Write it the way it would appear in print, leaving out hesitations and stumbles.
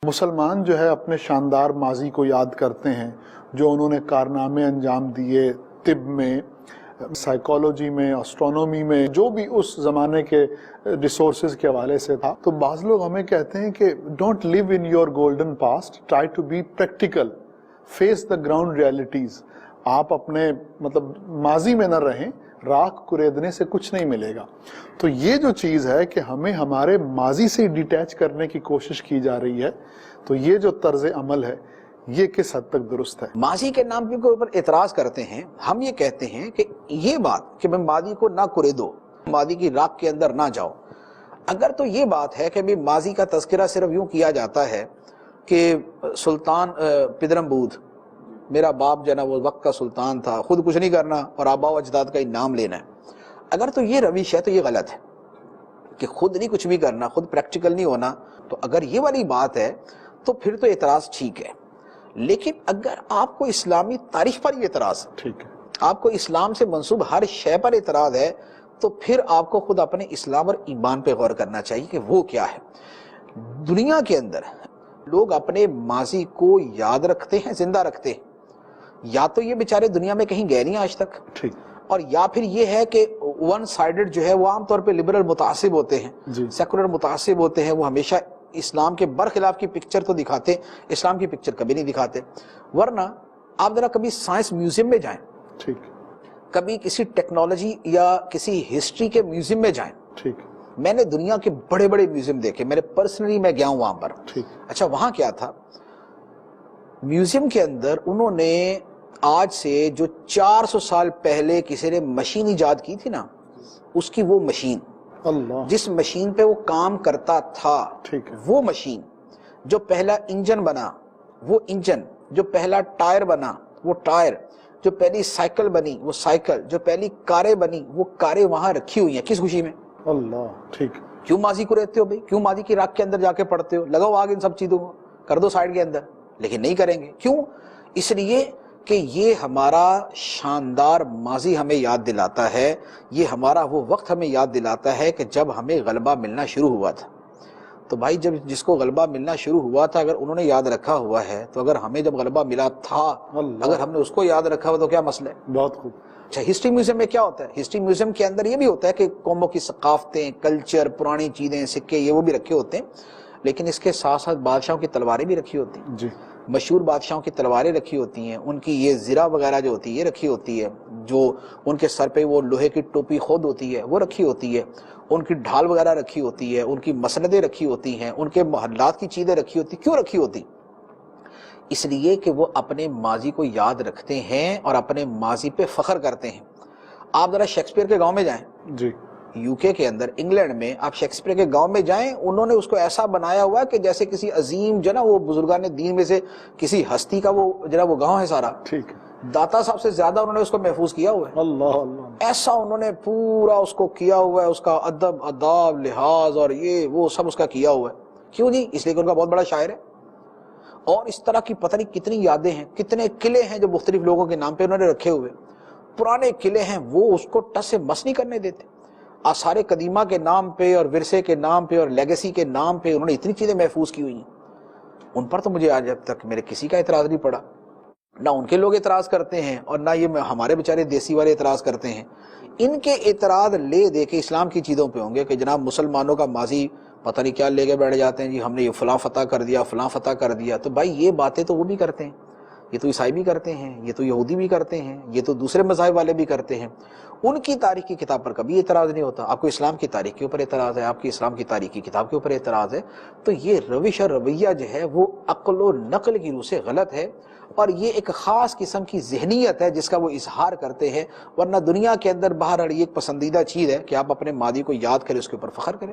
مسلمان جو ہے اپنے شاندار ماضی کو یاد کرتے ہیں، جو انہوں نے کارنامے انجام دیے طب میں، سائیکالوجی میں، اسٹرونومی میں، جو بھی اس زمانے کے ریسورسز کے حوالے سے تھا۔ تو بعض لوگ ہمیں کہتے ہیں کہ don't leave in your golden past, try to be practical, face the ground realities. آپ اپنے ماضی میں نہ رہیں، راکھ کریدنے سے کچھ نہیں ملے گا۔ تو یہ جو چیز ہے کہ ہمیں ہمارے ماضی سے ڈیٹیچ کرنے کی کوشش کی جا رہی ہے، تو یہ جو طرز عمل ہے یہ کس حد تک درست ہے؟ ماضی کے نام کے اوپر اعتراض کرتے ہیں۔ ہم یہ کہتے ہیں کہ یہ بات کہ میں ماضی کو نہ کریدو، ماضی کی راکھ کے اندر نہ جاؤ، اگر تو یہ بات ہے کہ ماضی کا تذکرہ صرف یوں کیا جاتا ہے کہ سلطان پدرمبود، میرا باپ جو ہے نا وہ وقت کا سلطان تھا، خود کچھ نہیں کرنا اور آباء و اجداد کا نام لینا ہے، اگر تو یہ روش ہے تو یہ غلط ہے کہ خود نہیں کچھ بھی کرنا، خود پریکٹیکل نہیں ہونا۔ تو اگر یہ والی بات ہے تو پھر تو اعتراض ٹھیک ہے، لیکن اگر آپ کو اسلامی تاریخ پر یہ اعتراض ہے، ٹھیک ہے، آپ کو اسلام سے منسوب ہر شے پر اعتراض ہے، تو پھر آپ کو خود اپنے اسلام اور ایمان پہ غور کرنا چاہیے کہ وہ کیا ہے۔ دنیا کے اندر لوگ اپنے ماضی کو یاد رکھتے ہیں، زندہ رکھتے ہیں، یا تو یہ بیچارے دنیا میں کہیں گئے نہیں آج تک، ٹھیک، اور یا پھر یہ ہے کہ ون سائیڈڈ جو ہے وہ عام طور پہ لبرل متعصب ہوتے ہیں، جی، سیکولر متعصب ہوتے ہیں، وہ ہمیشہ اسلام کے برخلاف کی پکچر تو دکھاتے، اسلام کی پکچر کبھی نہیں دکھاتے۔ ورنہ آپ ذرا کبھی سائنس میوزیم میں جائیں، ٹھیک، کبھی کسی ٹیکنالوجی یا کسی ہسٹری کے میوزیم میں جائیں۔ ٹھیک، میں نے دنیا کے بڑے بڑے میوزیم دیکھے، میں گیا ہوں وہاں پر۔ ٹھیک، اچھا وہاں کیا تھا، میوزیم کے اندر انہوں نے آج سے جو 400 سال پہلے کسی نے مشین ایجاد کی تھی نا، اس کی وہ مشین، اللہ، جس مشین پہ وہ کام کرتا تھا، ٹھیک ہے، وہ مشین، جو پہلا انجن بنا وہ انجن، جو پہلا ٹائر بنا وہ ٹائر، جو پہلی سائیکل بنی وہ سائیکل، جو پہلی کاریں بنی وہ کاریں وہاں رکھی ہوئی ہیں۔ کس خوشی میں؟ اللہ، ٹھیک، کیوں ماضی کو رہتے ہو بھائی؟ کیوں ماضی کی راکھ کے اندر جا کے پڑھتے ہو؟ لگاؤ آگ ان سب چیزوں کو، کر دو سائیڈ کے اندر، لیکن نہیں کریں گے۔ کیوں؟ اس لیے کہ یہ ہمارا شاندار ماضی ہمیں یاد دلاتا ہے، یہ ہمارا وہ وقت ہمیں یاد دلاتا ہے کہ جب ہمیں غلبہ ملنا شروع ہوا تھا۔ تو بھائی جب جس کو غلبہ ملنا شروع ہوا تھا، اگر انہوں نے یاد رکھا ہوا ہے، تو اگر ہمیں جب غلبہ ملا تھا، اگر ہم نے اس کو یاد رکھا ہوا تو کیا مسئلہ ہے؟ بہت خوب۔ اچھا ہسٹری میوزیم میں کیا ہوتا ہے؟ ہسٹری میوزیم کے اندر یہ بھی ہوتا ہے کہ قوموں کی ثقافتیں، کلچر، پرانی چیزیں، سکے، یہ وہ بھی رکھے ہوتے ہیں، لیکن اس کے ساتھ ساتھ بادشاہوں کی تلواریں بھی رکھی ہوتی ہیں، جی، مشہور بادشاہوں کی تلواریں رکھی ہوتی ہیں، ان کی یہ زرہ وغیرہ جو ہوتی ہے یہ رکھی ہوتی ہے، جو ان کے سر پہ وہ لوہے کی ٹوپی خود ہوتی ہے وہ رکھی ہوتی ہے، ان کی ڈھال وغیرہ رکھی ہوتی ہے، ان کی مسندیں رکھی ہوتی ہیں، ان کے محلات کی چیزیں رکھی ہوتی ہیں۔ کیوں رکھی ہوتی؟ اس لیے کہ وہ اپنے ماضی کو یاد رکھتے ہیں اور اپنے ماضی پہ فخر کرتے ہیں۔ آپ ذرا شیکسپیئر کے گاؤں میں جائیں، جی، یو کے کے اندر، انگلینڈ میں، آپ شیکسپیئر کے گاؤں میں جائیں، انہوں نے اس کو ایسا بنایا ہوا ہے کہ جیسے کسی عظیم جو نا وہ بزرگان دین میں سے کسی ہستی کا وہ جو وہ گاؤں ہے سارا، ٹھیک ہے، داتا صاحب سے زیادہ انہوں نے اس کو محفوظ کیا ہوا ہے۔ اللہ، اللہ، ایسا انہوں نے پورا اس کو کیا ہوا ہے، اس کا ادب، آداب، لحاظ اور یہ وہ سب اس کا کیا ہوا ہے۔ کیوں جی؟ اس لیے کہ ان کا بہت بڑا شاعر ہے، اور اس طرح کی پتہ نہیں کتنی یادیں ہیں، کتنے قلعے ہیں جو مختلف لوگوں کے نام پہ انہوں نے رکھے ہوئے، پرانے قلعے ہیں، وہ اس کو ٹس سے مس نہیں کرنے دیتے۔ آثار قدیمہ کے نام پہ اور ورثے کے نام پہ اور لیگیسی کے نام پہ انہوں نے اتنی چیزیں محفوظ کی ہوئی ہیں، ان پر تو مجھے آج اب تک میرے کسی کا اعتراض نہیں پڑا، نہ ان کے لوگ اعتراض کرتے ہیں اور نہ یہ ہمارے بیچارے دیسی والے اعتراض کرتے ہیں۔ ان کے اعتراض لے دے کے اسلام کی چیزوں پہ ہوں گے کہ جناب مسلمانوں کا ماضی پتہ نہیں کیا لے کے بیٹھ جاتے ہیں، جی ہم نے یہ فلاں فتح کر دیا، فلاں فتح کر دیا۔ تو بھائی یہ باتیں تو وہ بھی کرتے ہیں، یہ تو عیسائی بھی کرتے ہیں، یہ تو یہودی بھی کرتے ہیں، یہ تو دوسرے مذاہب والے بھی کرتے ہیں۔ ان کی تاریخ کی کتاب پر کبھی اعتراض نہیں ہوتا۔ آپ کو اسلام کی تاریخ کے اوپر اعتراض ہے، آپ کی اسلام کی تاریخ کی کتاب کے اوپر اعتراض ہے، تو یہ روش اور رویہ جو ہے وہ عقل و نقل کی روح سے غلط ہے، اور یہ ایک خاص قسم کی ذہنیت ہے جس کا وہ اظہار کرتے ہیں۔ ورنہ دنیا کے اندر بہرحال یہ ایک پسندیدہ چیز ہے کہ آپ اپنے ماضی کو یاد کریں، اس کے اوپر فخر کریں۔